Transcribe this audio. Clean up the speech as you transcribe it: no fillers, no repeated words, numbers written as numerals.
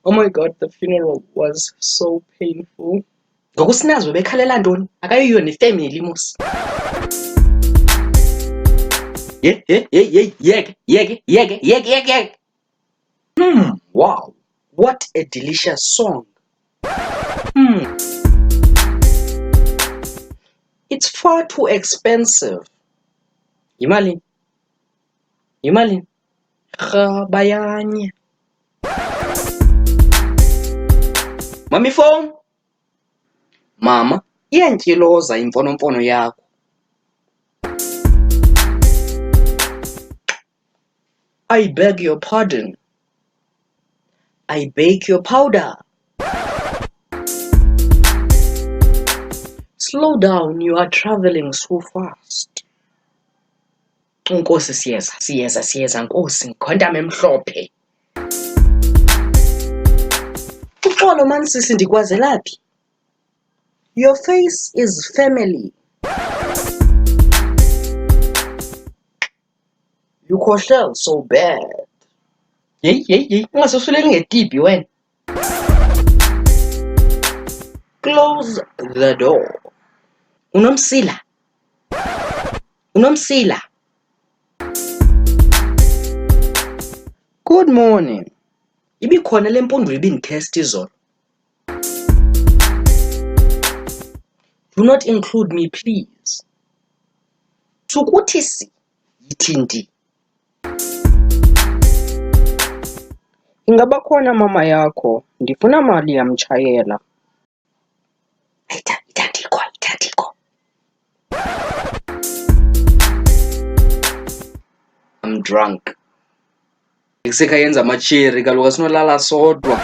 Oh my god, the funeral was so painful. Ngokusinazo bekhalela ntoni? Akayiyo nefamily mos. Yek. Wow. What a delicious song. It's far too expensive. Yimalini? Bayanye. Mami phone. Mama, iyantyiloza imfonomfono yakho. I beg your pardon. I bake your powder. Slow down, you are traveling so fast. Nkosi siyeza nkosi ngikhonta memhlophe. Uxolo man sisi ndikwazelaphi? Your face is family. You khohlel so bad. Yeyi, ungasosuleli ngetipi wena. Close the door. Unomsila. Good morning. Ibikhona le mpundu ibindithest izolo. Do not include me, please. Sukuthi si yithi ndi. Ingaba khona mama yakho, ndifuna mali yamtshayela. Ithandiko. I'm drunk. Ikuseka yenza amachiri kaloku asinolala sodwa.